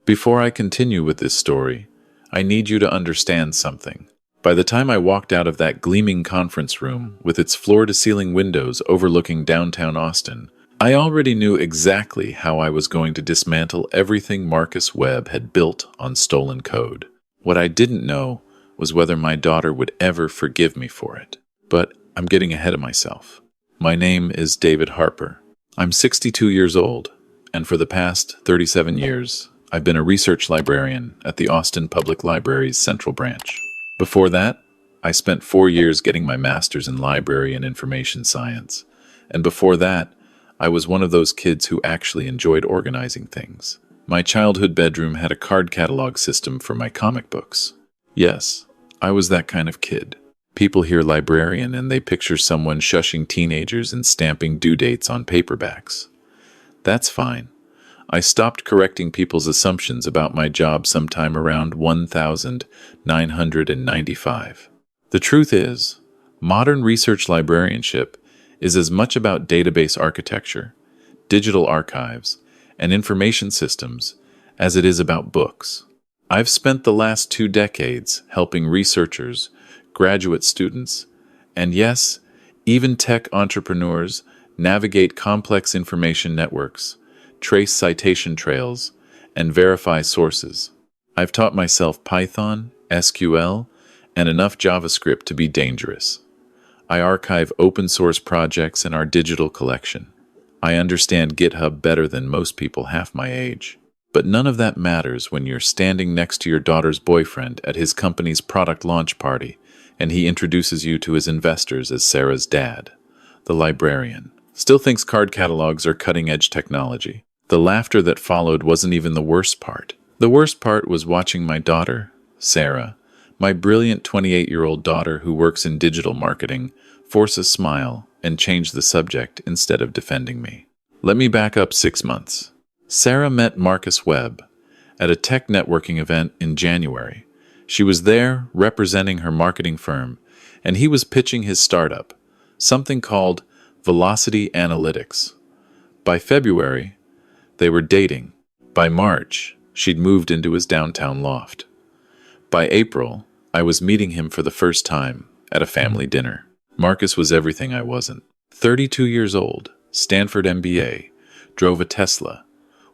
Before I continue with this story, I need you to understand something. By the time I walked out of that gleaming conference room with its floor-to-ceiling windows overlooking downtown Austin, I already knew exactly how I was going to dismantle everything Marcus Webb had built on stolen code. What I didn't know was whether my daughter would ever forgive me for it. But I'm getting ahead of myself. My name is David Harper. I'm 62 years old, and for the past 37 years, I've been a research librarian at the Austin Public Library's Central Branch. Before that, I spent 4 years getting my master's in library and information science. And before that, I was one of those kids who actually enjoyed organizing things. My childhood bedroom had a card catalog system for my comic books. Yes, I was that kind of kid. People hear librarian and they picture someone shushing teenagers and stamping due dates on paperbacks. That's fine. I stopped correcting people's assumptions about my job sometime around 1995. The truth is, modern research librarianship is as much about database architecture, digital archives, and information systems as it is about books. I've spent the last 2 decades helping researchers, graduate students, and yes, even tech entrepreneurs navigate complex information networks, trace citation trails, and verify sources. I've taught myself Python, SQL, and enough JavaScript to be dangerous. I archive open-source projects in our digital collection. I understand GitHub better than most people half my age. But none of that matters when you're standing next to your daughter's boyfriend at his company's product launch party, and he introduces you to his investors as Sarah's dad. The librarian still thinks card catalogs are cutting-edge technology. The laughter that followed wasn't even the worst part. The worst part was watching my daughter, Sarah, my brilliant 28-year-old daughter who works in digital marketing, force a smile and change the subject instead of defending me. Let me back up 6 months. Sarah met Marcus Webb at a tech networking event in January. She was there representing her marketing firm, and he was pitching his startup, something called Velocity Analytics. By February, they were dating. By March, she'd moved into his downtown loft. By April, I was meeting him for the first time at a family dinner. Marcus was everything I wasn't. 32 years old, Stanford MBA, drove a Tesla,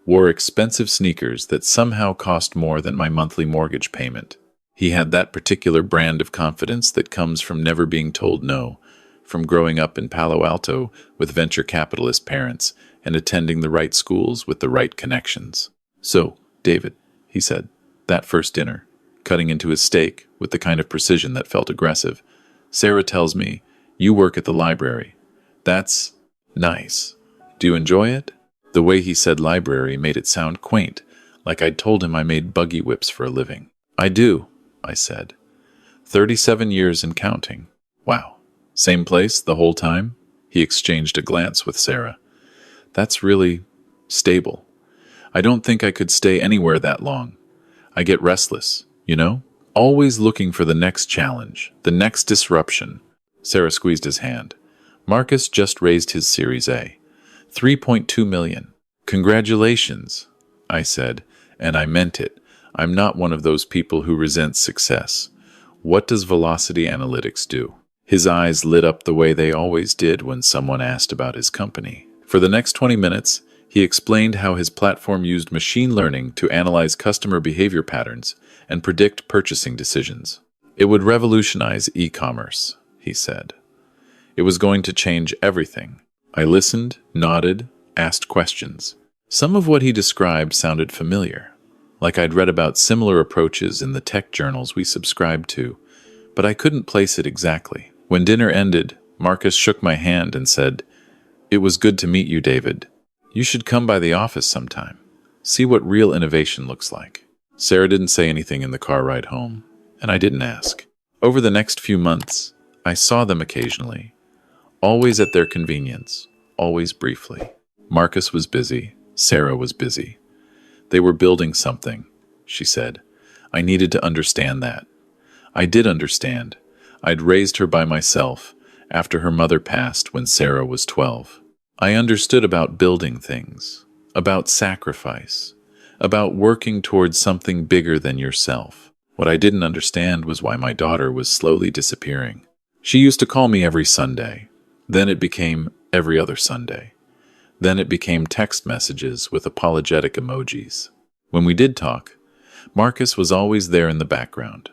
wore expensive sneakers that somehow cost more than my monthly mortgage payment. He had that particular brand of confidence that comes from never being told no, from growing up in Palo Alto with venture capitalist parents and attending the right schools with the right connections. So, David, he said, that first dinner, cutting into his steak with the kind of precision that felt aggressive. Sarah tells me, you work at the library. That's nice. Do you enjoy it? The way he said library made it sound quaint, like I'd told him I made buggy whips for a living. I do, I said. 37 years and counting. Wow. Same place the whole time? He exchanged a glance with Sarah. That's really stable. I don't think I could stay anywhere that long. I get restless, you know? Always looking for the next challenge, the next disruption. Sarah squeezed his hand. Marcus just raised his Series A. 3.2 million. Congratulations, I said, and I meant it. I'm not one of those people who resent success. What does Velocity Analytics do? His eyes lit up the way they always did when someone asked about his company. For the next 20 minutes, he explained how his platform used machine learning to analyze customer behavior patterns and predict purchasing decisions. It would revolutionize e-commerce, he said. It was going to change everything. I listened, nodded, asked questions. Some of what he described sounded familiar, like I'd read about similar approaches in the tech journals we subscribed to, but I couldn't place it exactly. When dinner ended, Marcus shook my hand and said, "It was good to meet you, David. You should come by the office sometime. See what real innovation looks like." Sarah didn't say anything in the car ride home, and I didn't ask. Over the next few months, I saw them occasionally, always at their convenience, always briefly. Marcus was busy, Sarah was busy. They were building something, she said. I needed to understand that. I did understand. I'd raised her by myself after her mother passed when Sarah was 12. I understood about building things, about sacrifice, about working towards something bigger than yourself. What I didn't understand was why my daughter was slowly disappearing. She used to call me every Sunday. Then it became every other Sunday. Then it became text messages with apologetic emojis. When we did talk, Marcus was always there in the background,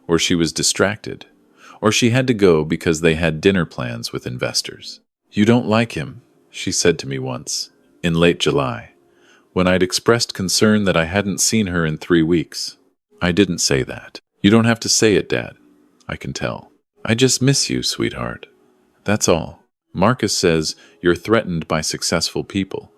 or she was distracted, or she had to go because they had dinner plans with investors. "You don't like him," she said to me once, in late July, when I'd expressed concern that I hadn't seen her in 3 weeks. I didn't say that. "You don't have to say it, Dad. I can tell. I just miss you, sweetheart. That's all." Marcus says you're threatened by successful people.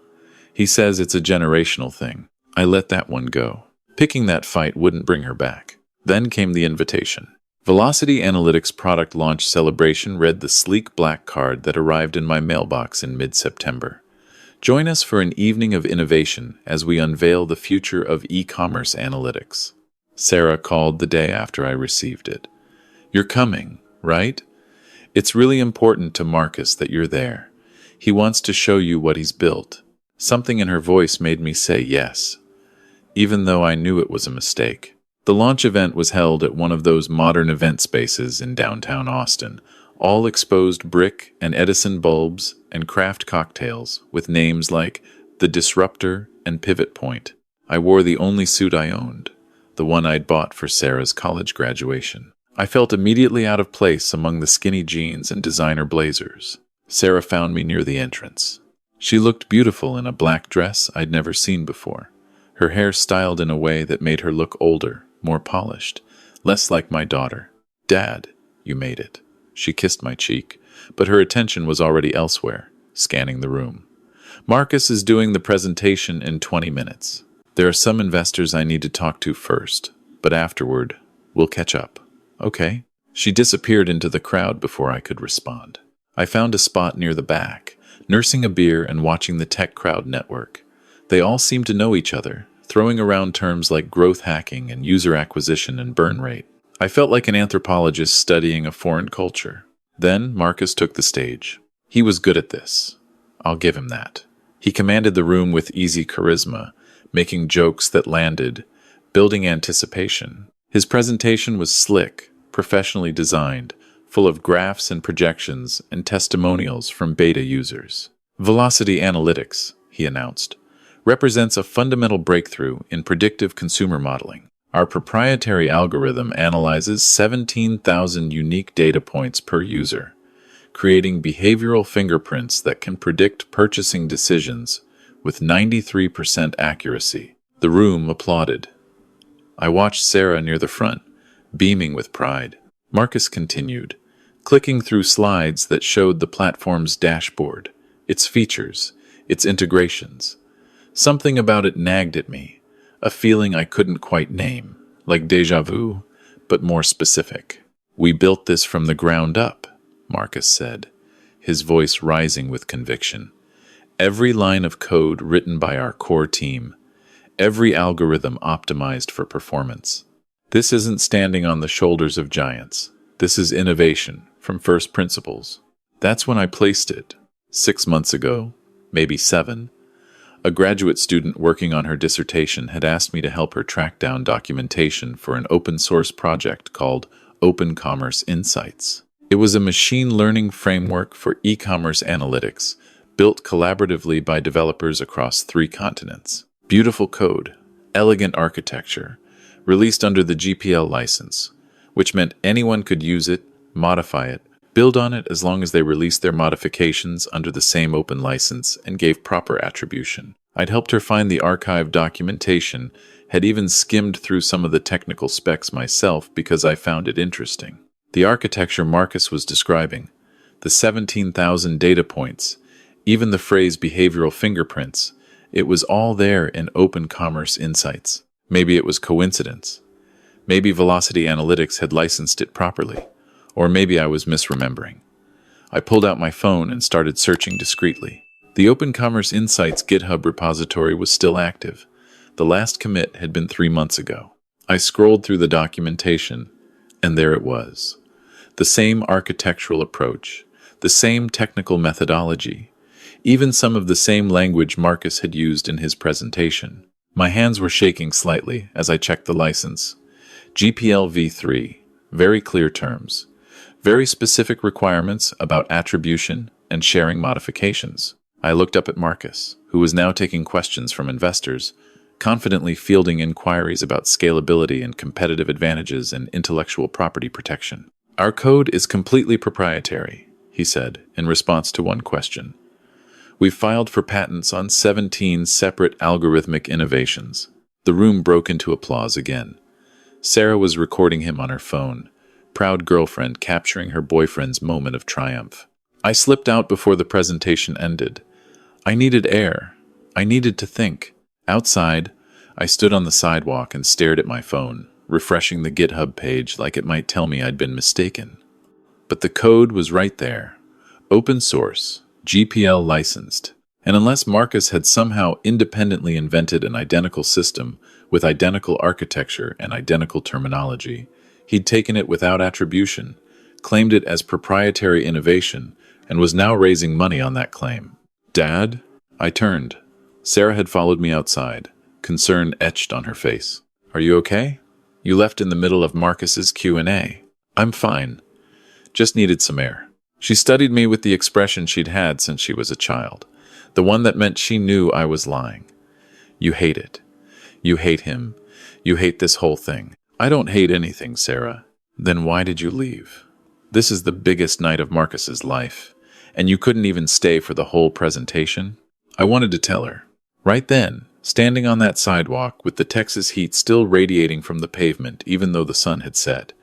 He says it's a generational thing. I let that one go. Picking that fight wouldn't bring her back. Then came the invitation. Velocity Analytics product launch celebration read the sleek black card that arrived in my mailbox in mid-September. Join us for an evening of innovation as we unveil the future of e-commerce analytics. Sarah called the day after I received it. "You're coming, right? It's really important to Marcus that you're there. He wants to show you what he's built." Something in her voice made me say yes, even though I knew it was a mistake. The launch event was held at one of those modern event spaces in downtown Austin, all exposed brick and Edison bulbs and craft cocktails with names like The Disruptor and Pivot Point. I wore the only suit I owned, the one I'd bought for Sarah's college graduation. I felt immediately out of place among the skinny jeans and designer blazers. Sarah found me near the entrance. She looked beautiful in a black dress I'd never seen before, her hair styled in a way that made her look older, more polished, less like my daughter. "Dad, you made it." She kissed my cheek, but her attention was already elsewhere, scanning the room. "Marcus is doing the presentation in 20 minutes. There are some investors I need to talk to first, but afterward, we'll catch up. Okay?" She disappeared into the crowd before I could respond. I found a spot near the back, nursing a beer and watching the tech crowd network. They all seemed to know each other, throwing around terms like growth hacking and user acquisition and burn rate. I felt like an anthropologist studying a foreign culture. Then Marcus took the stage. He was good at this. I'll give him that. He commanded the room with easy charisma, making jokes that landed, building anticipation. His presentation was slick, professionally designed, full of graphs and projections and testimonials from beta users. "Velocity Analytics," he announced, "represents a fundamental breakthrough in predictive consumer modeling. Our proprietary algorithm analyzes 17,000 unique data points per user, creating behavioral fingerprints that can predict purchasing decisions with 93% accuracy." The room applauded. I watched Sarah near the front, beaming with pride. Marcus continued, clicking through slides that showed the platform's dashboard, its features, its integrations. Something about it nagged at me, a feeling I couldn't quite name, like déjà vu, but more specific. "We built this from the ground up," Marcus said, his voice rising with conviction. "Every line of code written by our core team, every algorithm optimized for performance. This isn't standing on the shoulders of giants. This is innovation from first principles." That's when I placed it. 6 months ago, maybe 7. A graduate student working on her dissertation had asked me to help her track down documentation for an open-source project called Open Commerce Insights. It was a machine learning framework for e-commerce analytics, built collaboratively by developers across 3 continents. Beautiful code, elegant architecture, released under the GPL license, which meant anyone could use it, modify it, build on it as long as they released their modifications under the same open license and gave proper attribution. I'd helped her find the archived documentation, had even skimmed through some of the technical specs myself because I found it interesting. The architecture Marcus was describing, the 17,000 data points, even the phrase behavioral fingerprints, it was all there in Open Commerce Insights. Maybe it was coincidence. Maybe Velocity Analytics had licensed it properly. Or maybe I was misremembering. I pulled out my phone and started searching discreetly. The Open Commerce Insights GitHub repository was still active. The last commit had been 3 months ago. I scrolled through the documentation, and there it was. The same architectural approach, the same technical methodology, even some of the same language Marcus had used in his presentation. My hands were shaking slightly as I checked the license. GPL v3, very clear terms, very specific requirements about attribution and sharing modifications. I looked up at Marcus, who was now taking questions from investors, confidently fielding inquiries about scalability and competitive advantages and intellectual property protection. Our code is completely proprietary, he said, in response to one question. We've filed for patents on 17 separate algorithmic innovations. The room broke into applause again. Sarah was recording him on her phone, proud girlfriend capturing her boyfriend's moment of triumph. I slipped out before the presentation ended. I needed air. I needed to think. Outside, I stood on the sidewalk and stared at my phone, refreshing the GitHub page like it might tell me I'd been mistaken. But the code was right there. Open source, GPL licensed. And unless Marcus had somehow independently invented an identical system with identical architecture and identical terminology, he'd taken it without attribution, claimed it as proprietary innovation, and was now raising money on that claim. Dad? I turned. Sarah had followed me outside, concern etched on her face. Are you okay? You left in the middle of Marcus's Q&A. I'm fine. Just needed some air. She studied me with the expression she'd had since she was a child, the one that meant she knew I was lying. You hate it. You hate him. You hate this whole thing. I don't hate anything, Sarah. Then why did you leave? This is the biggest night of Marcus's life, and you couldn't even stay for the whole presentation? I wanted to tell her. Right then, standing on that sidewalk with the Texas heat still radiating from the pavement even though the sun had set,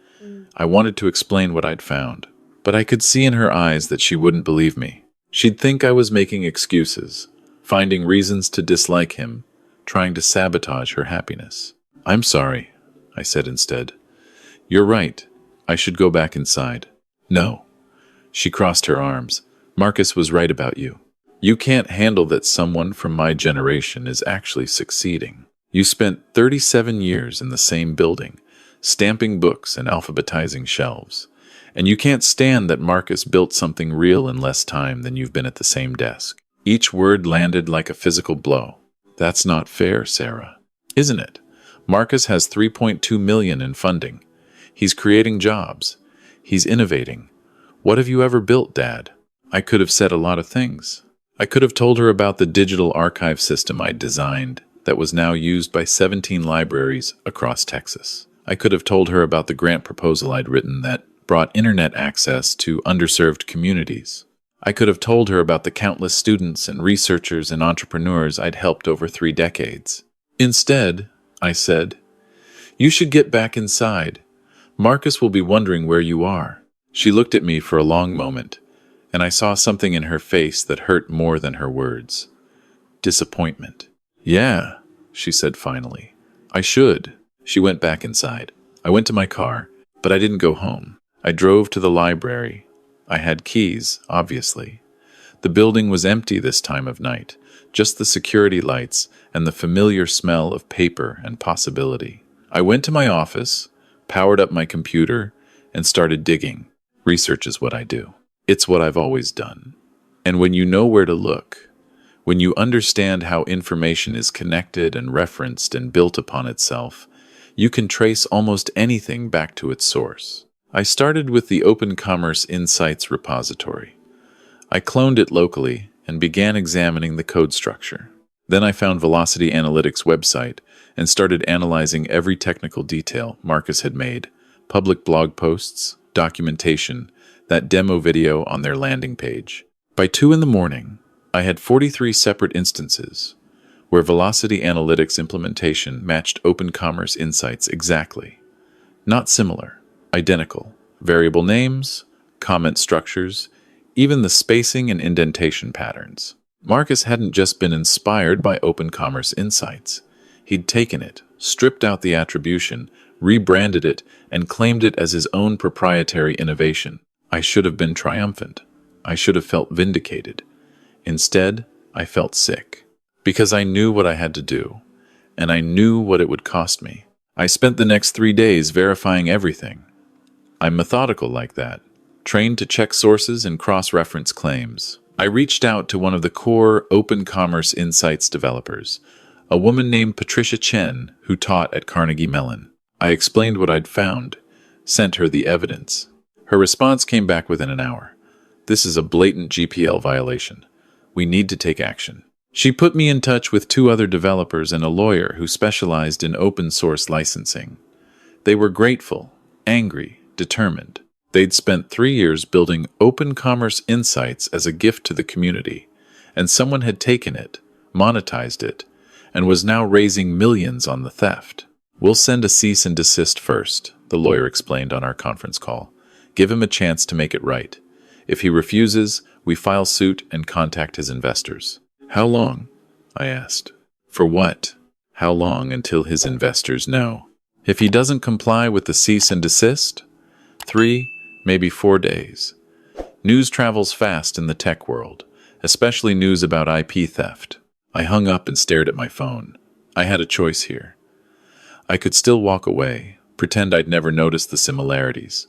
I wanted to explain what I'd found. But I could see in her eyes that she wouldn't believe me. She'd think I was making excuses, finding reasons to dislike him, trying to sabotage her happiness. I'm sorry, I said instead. You're right. I should go back inside. No. She crossed her arms. Marcus was right about you. You can't handle that someone from my generation is actually succeeding. You spent 37 years in the same building, stamping books and alphabetizing shelves. And you can't stand that Marcus built something real in less time than you've been at the same desk. Each word landed like a physical blow. That's not fair, Sarah. Isn't it? Marcus has $3.2 million in funding. He's creating jobs. He's innovating. What have you ever built, Dad? I could have said a lot of things. I could have told her about the digital archive system I'd designed that was now used by 17 libraries across Texas. I could have told her about the grant proposal I'd written that brought internet access to underserved communities. I could have told her about the countless students and researchers and entrepreneurs I'd helped over 3 decades. Instead, I said, you should get back inside. Marcus will be wondering where you are. She looked at me for a long moment, and I saw something in her face that hurt more than her words. Disappointment. Yeah, she said finally. I should. She went back inside. I went to my car, but I didn't go home. I drove to the library. I had keys, obviously. The building was empty this time of night, just the security lights and the familiar smell of paper and possibility. I went to my office, powered up my computer, and started digging. Research is what I do. It's what I've always done. And when you know where to look, when you understand how information is connected and referenced and built upon itself, you can trace almost anything back to its source. I started with the Open Commerce Insights repository. I cloned it locally and began examining the code structure. Then I found Velocity Analytics' website and started analyzing every technical detail Marcus had made, public blog posts, documentation, that demo video on their landing page. By 2 a.m, I had 43 separate instances where Velocity Analytics implementation matched Open Commerce Insights exactly. Not similar. Identical. Variable names, comment structures, even the spacing and indentation patterns. Marcus hadn't just been inspired by Open Commerce Insights. He'd taken it, stripped out the attribution, rebranded it, and claimed it as his own proprietary innovation. I should have been triumphant. I should have felt vindicated. Instead, I felt sick. Because I knew what I had to do, and I knew what it would cost me. I spent the next 3 days verifying everything. I'm methodical like that, trained to check sources and cross-reference claims. I reached out to one of the core Open Commerce Insights developers, A woman named Patricia Chen, who taught at Carnegie Mellon. I explained what I'd found, sent her the evidence. Her response came back within an hour. This is a blatant GPL violation. We need to take action. She put me in touch with 2 other developers and a lawyer who specialized in open source licensing. They were grateful, angry, determined. They'd spent 3 years building open commerce insights as a gift to the community, and someone had taken it, monetized it, and was now raising millions on the theft. We'll send a cease and desist first, the lawyer explained on our conference call. Give him a chance to make it right. If he refuses, we file suit and contact his investors. How long? I asked. For what? How long until his investors know? If he doesn't comply with the cease and desist? 3, maybe 4 days. News travels fast in the tech world, especially news about IP theft. I hung up and stared at my phone. I had a choice here. I could still walk away, pretend I'd never noticed the similarities.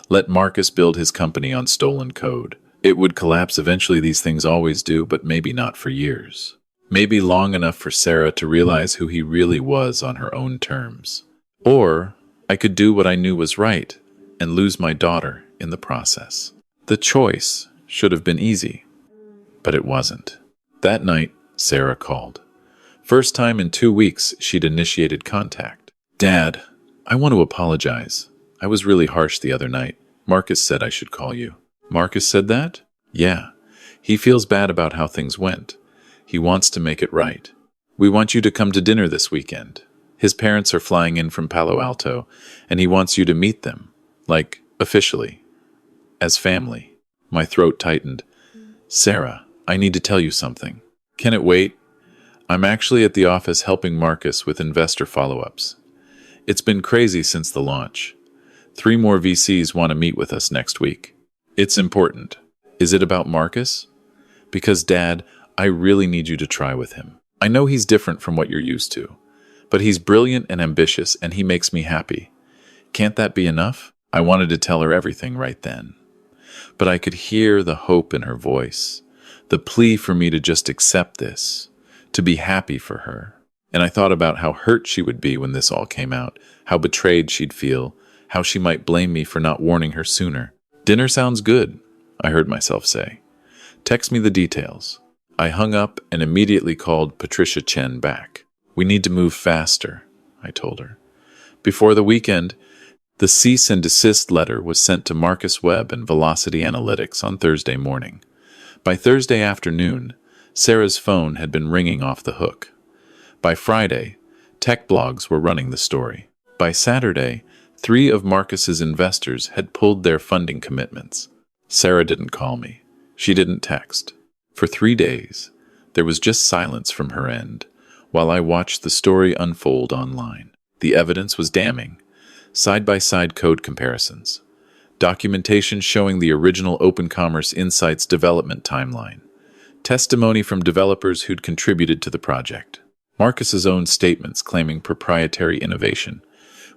Let Marcus build his company on stolen code. It would collapse eventually, these things always do, but maybe not for years. Maybe long enough for Sarah to realize who he really was on her own terms. Or I could do what I knew was right and lose my daughter in the process. The choice should have been easy, but it wasn't. That night, Sarah called. First time in 2 weeks she'd initiated contact. Dad, I want to apologize. I was really harsh the other night. Marcus said I should call you. Marcus said that? Yeah. He feels bad about how things went. He wants to make it right. We want you to come to dinner this weekend. His parents are flying in from Palo Alto, and he wants you to meet them. Like, officially. As family. My throat tightened. Sarah, I need to tell you something. Can it wait? I'm actually at the office helping Marcus with investor follow-ups. It's been crazy since the launch. 3 more VCs want to meet with us next week. It's important. Is it about Marcus? Because, Dad, I really need you to try with him. I know he's different from what you're used to, but he's brilliant and ambitious, and he makes me happy. Can't that be enough? I wanted to tell her everything right then. But I could hear the hope in her voice, the plea for me to just accept this, to be happy for her. And I thought about how hurt she would be when this all came out, how betrayed she'd feel, how she might blame me for not warning her sooner. Dinner sounds good, I heard myself say. Text me the details. I hung up and immediately called Patricia Chen back. We need to move faster, I told her. Before the weekend, the cease and desist letter was sent to Marcus Webb and Velocity Analytics on Thursday morning. By Thursday afternoon, Sarah's phone had been ringing off the hook. By Friday, tech blogs were running the story. By Saturday, 3 of Marcus's investors had pulled their funding commitments. Sarah didn't call me. She didn't text. For 3 days, there was just silence from her end, while I watched the story unfold online. The evidence was damning. Side-by-side code comparisons. Documentation showing the original Open Commerce Insights development timeline. Testimony from developers who'd contributed to the project. Marcus's own statements claiming proprietary innovation,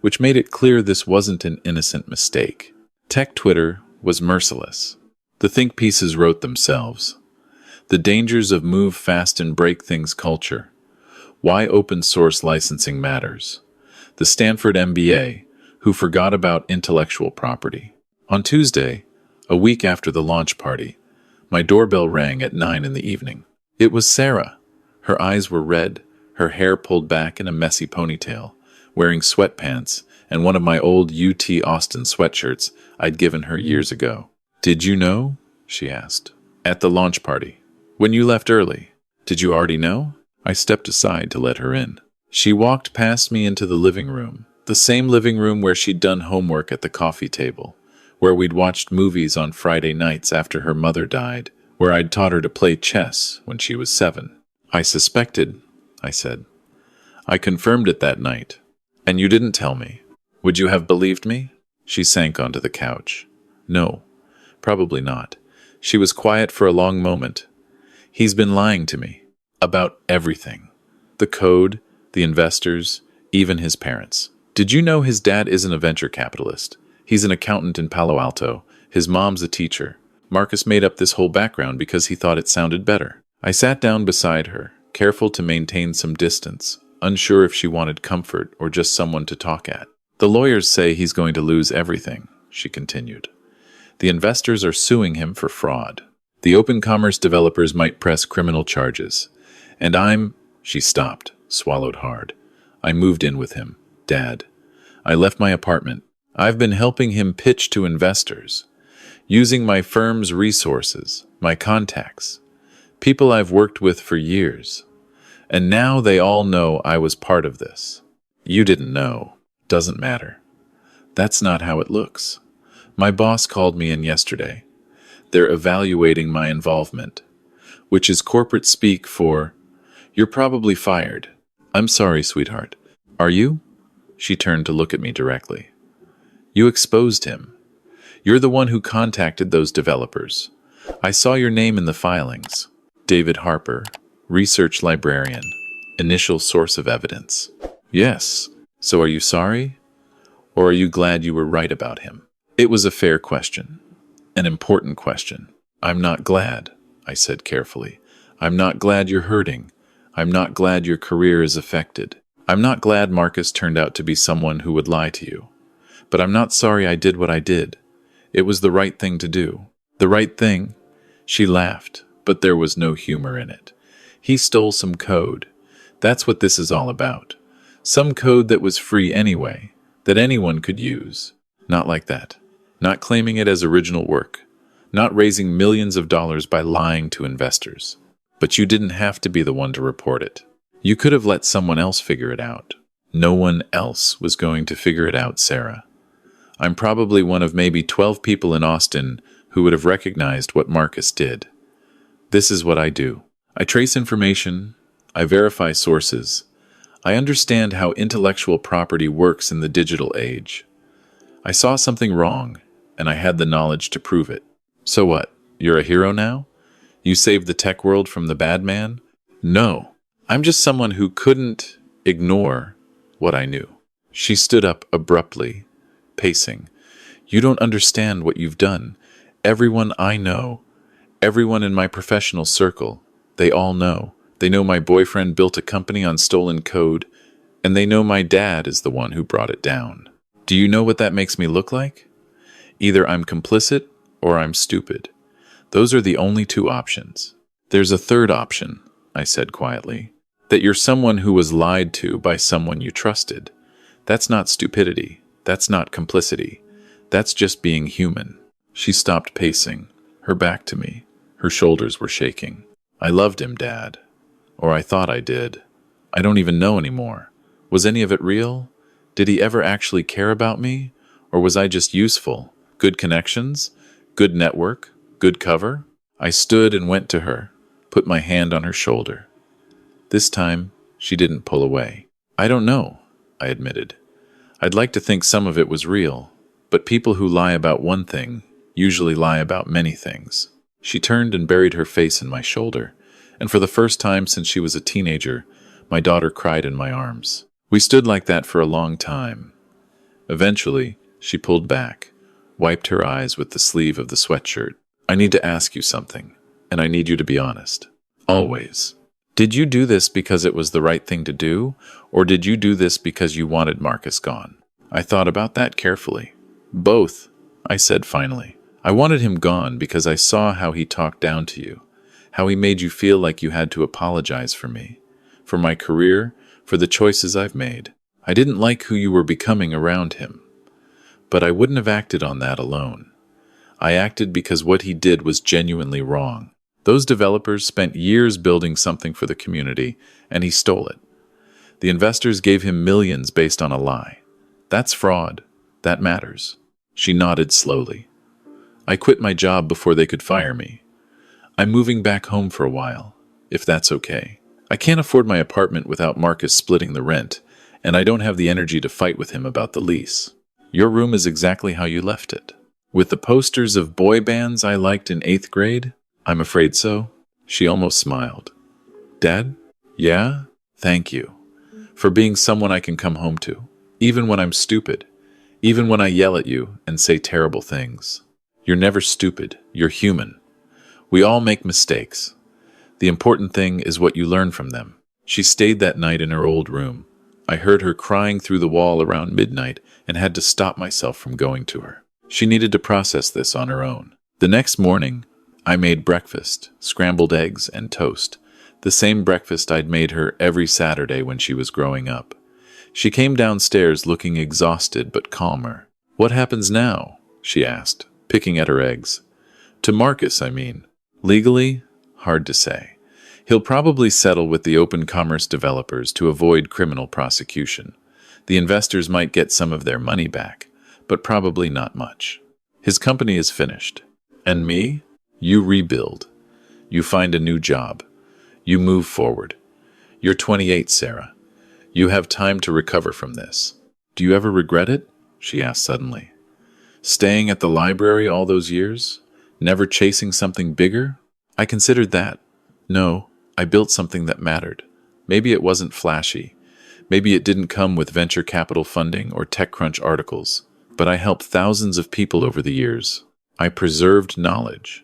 which made it clear this wasn't an innocent mistake. Tech Twitter was merciless. The think pieces wrote themselves. The dangers of move fast and break things culture. Why open source licensing matters. The Stanford MBA, who forgot about intellectual property. On Tuesday, a week after the launch party, my doorbell rang at 9 in the evening. It was Sarah. Her eyes were red, her hair pulled back in a messy ponytail, wearing sweatpants and one of my old UT Austin sweatshirts I'd given her years ago. Did you know? She asked. At the launch party. When you left early. Did you already know? I stepped aside to let her in. She walked past me into the living room, the same living room where she'd done homework at the coffee table, where we'd watched movies on Friday nights after her mother died, where I'd taught her to play chess when she was 7. I suspected, I said. I confirmed it that night. And you didn't tell me. Would you have believed me? She sank onto the couch. No, probably not. She was quiet for a long moment. He's been lying to me. About everything. The code, the investors, even his parents. Did you know his dad isn't a venture capitalist? He's an accountant in Palo Alto. His mom's a teacher. Marcus made up this whole background because he thought it sounded better. I sat down beside her, careful to maintain some distance, unsure if she wanted comfort or just someone to talk at. The lawyers say he's going to lose everything, she continued. The investors are suing him for fraud. The open commerce developers might press criminal charges. And she stopped, swallowed hard. I moved in with him, Dad. I left my apartment. I've been helping him pitch to investors, using my firm's resources, my contacts, people I've worked with for years. And now they all know I was part of this. You didn't know. Doesn't matter. That's not how it looks. My boss called me in yesterday. They're evaluating my involvement, which is corporate speak for, "You're probably fired." I'm sorry, sweetheart. Are you? She turned to look at me directly. You exposed him. You're the one who contacted those developers. I saw your name in the filings. David Harper, research librarian, initial source of evidence. Yes. So are you sorry? Or are you glad you were right about him? It was a fair question. An important question. I'm not glad, I said carefully. I'm not glad you're hurting. I'm not glad your career is affected. I'm not glad Marcus turned out to be someone who would lie to you. But I'm not sorry I did what I did. It was the right thing to do. The right thing? She laughed, but there was no humor in it. He stole some code. That's what this is all about. Some code that was free anyway, that anyone could use. Not like that. Not claiming it as original work. Not raising millions of dollars by lying to investors. But you didn't have to be the one to report it. You could have let someone else figure it out. No one else was going to figure it out, Sarah. I'm probably one of maybe 12 people in Austin who would have recognized what Marcus did. This is what I do. I trace information. I verify sources. I understand how intellectual property works in the digital age. I saw something wrong, and I had the knowledge to prove it. So what? You're a hero now? You saved the tech world from the bad man? No. I'm just someone who couldn't ignore what I knew. She stood up abruptly, pacing. You don't understand what you've done. Everyone I know, everyone in my professional circle, they all know. They know my boyfriend built a company on stolen code, and they know my dad is the one who brought it down. Do you know what that makes me look like? Either I'm complicit or I'm stupid. Those are the only two options. There's a third option, I said quietly. That you're someone who was lied to by someone you trusted. That's not stupidity. That's not complicity. That's just being human. She stopped pacing, her back to me. Her shoulders were shaking. I loved him, Dad. Or I thought I did. I don't even know anymore. Was any of it real? Did he ever actually care about me? Or was I just useful? Good connections? Good network? Good cover? I stood and went to her, put my hand on her shoulder. This time, she didn't pull away. I don't know, I admitted. I'd like to think some of it was real, but people who lie about one thing usually lie about many things. She turned and buried her face in my shoulder, and for the first time since she was a teenager, my daughter cried in my arms. We stood like that for a long time. Eventually, she pulled back, wiped her eyes with the sleeve of the sweatshirt. I need to ask you something, and I need you to be honest. Always. Did you do this because it was the right thing to do, or did you do this because you wanted Marcus gone? I thought about that carefully. Both, I said finally. I wanted him gone because I saw how he talked down to you, how he made you feel like you had to apologize for me, for my career, for the choices I've made. I didn't like who you were becoming around him. But I wouldn't have acted on that alone. I acted because what he did was genuinely wrong. Those developers spent years building something for the community, and he stole it. The investors gave him millions based on a lie. That's fraud. That matters. She nodded slowly. I quit my job before they could fire me. I'm moving back home for a while, if that's okay. I can't afford my apartment without Marcus splitting the rent, and I don't have the energy to fight with him about the lease. Your room is exactly how you left it. With the posters of boy bands I liked in 8th grade? I'm afraid so. She almost smiled. Dad? Yeah? Thank you. For being someone I can come home to. Even when I'm stupid. Even when I yell at you and say terrible things. You're never stupid. You're human. We all make mistakes. The important thing is what you learn from them. She stayed that night in her old room. I heard her crying through the wall around midnight and had to stop myself from going to her. She needed to process this on her own. The next morning, I made breakfast, scrambled eggs and toast, the same breakfast I'd made her every Saturday when she was growing up. She came downstairs looking exhausted but calmer. "What happens now?" she asked, picking at her eggs. "To Marcus, I mean. Legally? Hard to say. He'll probably settle with the open commerce developers to avoid criminal prosecution. The investors might get some of their money back, but probably not much. His company is finished. And me? You rebuild. You find a new job. You move forward. You're 28, Sarah. You have time to recover from this. Do you ever regret it?" she asked suddenly. "Staying at the library all those years? Never chasing something bigger?" I considered that. No, I built something that mattered. Maybe it wasn't flashy. Maybe it didn't come with venture capital funding or TechCrunch articles. But I helped thousands of people over the years. I preserved knowledge.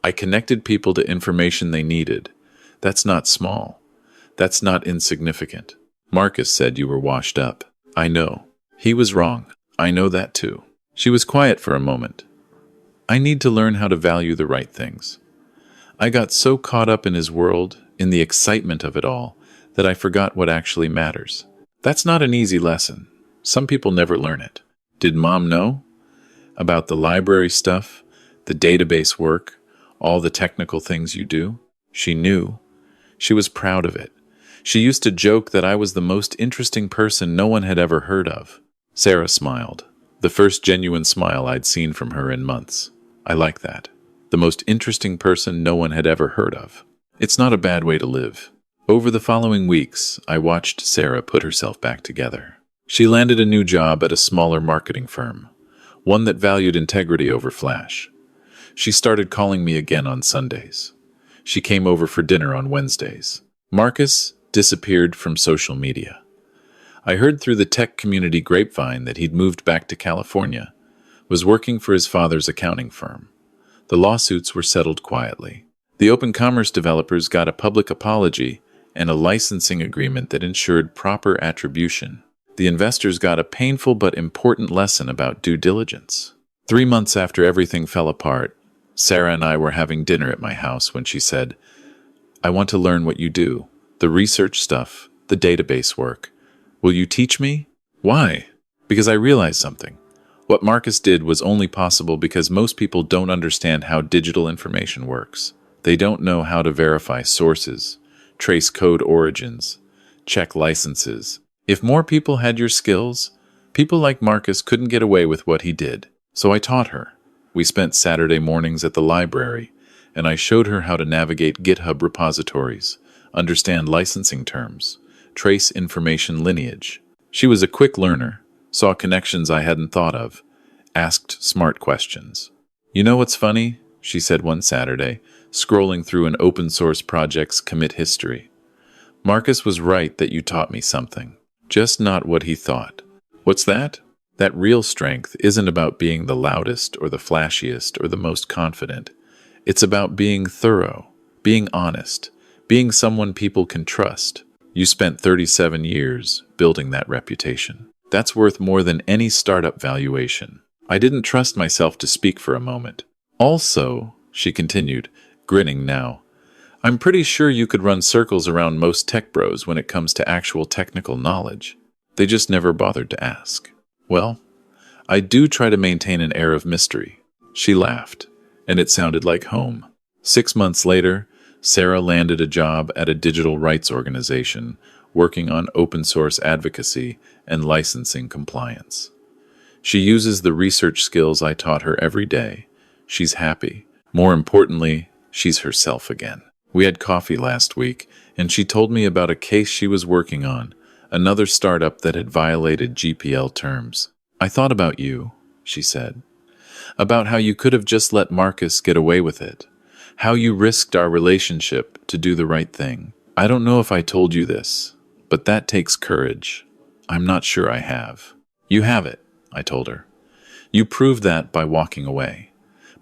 I connected people to information they needed. That's not small. That's not insignificant. Marcus said you were washed up. I know. He was wrong. I know that too. She was quiet for a moment. I need to learn how to value the right things. I got so caught up in his world, in the excitement of it all, that I forgot what actually matters. That's not an easy lesson. Some people never learn it. Did Mom know? About the library stuff, the database work, all the technical things you do? She knew. She was proud of it. She used to joke that I was the most interesting person no one had ever heard of. Sarah smiled, the first genuine smile I'd seen from her in months. I like that. The most interesting person no one had ever heard of. It's not a bad way to live. Over the following weeks, I watched Sarah put herself back together. She landed a new job at a smaller marketing firm, one that valued integrity over flash. She started calling me again on Sundays. She came over for dinner on Wednesdays. Marcus disappeared from social media. I heard through the tech community grapevine that he'd moved back to California, was working for his father's accounting firm. The lawsuits were settled quietly. The open commerce developers got a public apology and a licensing agreement that ensured proper attribution. The investors got a painful but important lesson about due diligence. 3 months after everything fell apart, Sarah and I were having dinner at my house when she said, "I want to learn what you do, the research stuff, the database work. Will you teach me?" "Why?" "Because I realized something. What Marcus did was only possible because most people don't understand how digital information works. They don't know how to verify sources, trace code origins, check licenses. If more people had your skills, people like Marcus couldn't get away with what he did. So I taught her. We spent Saturday mornings at the library, and I showed her how to navigate GitHub repositories, understand licensing terms, trace information lineage. She was a quick learner, saw connections I hadn't thought of, asked smart questions. "You know what's funny?" she said one Saturday, scrolling through an open source project's commit history. "Marcus was right that you taught me something. Just not what he thought." "What's that?" "That real strength isn't about being the loudest or the flashiest or the most confident. It's about being thorough, being honest, being someone people can trust. You spent 37 years building that reputation. That's worth more than any startup valuation." I didn't trust myself to speak for a moment. "Also," she continued, grinning now, "I'm pretty sure you could run circles around most tech bros when it comes to actual technical knowledge. They just never bothered to ask." "Well, I do try to maintain an air of mystery." She laughed, and it sounded like home. 6 months later, Sarah landed a job at a digital rights organization working on open source advocacy and licensing compliance. She uses the research skills I taught her every day. She's happy. More importantly, she's herself again. We had coffee last week, and she told me about a case she was working on, another startup that had violated GPL terms. "I thought about you," she said, "about how you could have just let Marcus get away with it, how you risked our relationship to do the right thing. I don't know if I told you this, but that takes courage. I'm not sure I have." "You have it," I told her. "You proved that by walking away,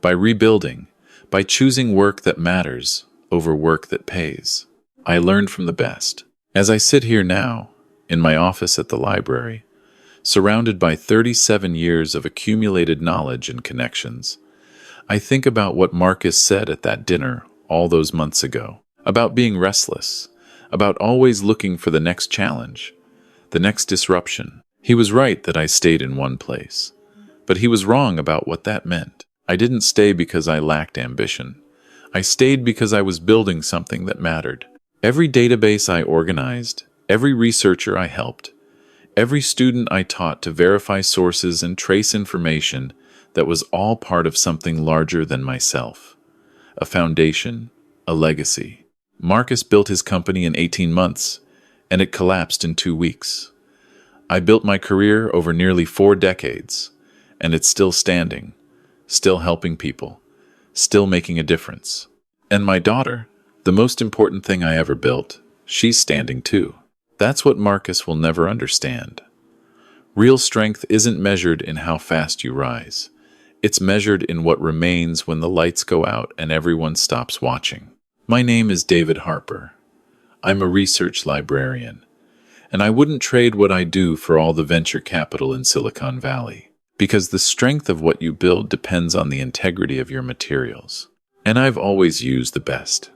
by rebuilding, by choosing work that matters over work that pays. I learned from the best. As I sit here now, in my office at the library, surrounded by 37 years of accumulated knowledge and connections, I think about what Marcus said at that dinner all those months ago, about being restless, about always looking for the next challenge, the next disruption. He was right that I stayed in one place, but he was wrong about what that meant. I didn't stay because I lacked ambition. I stayed because I was building something that mattered. Every database I organized, every researcher I helped, every student I taught to verify sources and trace information, that was all part of something larger than myself. A foundation, a legacy. Marcus built his company in 18 months, and it collapsed in 2 weeks. I built my career over nearly 4 decades, and it's still standing, still helping people, still making a difference. And my daughter, the most important thing I ever built, she's standing too. That's what Marcus will never understand. Real strength isn't measured in how fast you rise. It's measured in what remains when the lights go out and everyone stops watching. My name is David Harper. I'm a research librarian, and I wouldn't trade what I do for all the venture capital in Silicon Valley, because the strength of what you build depends on the integrity of your materials. And I've always used the best.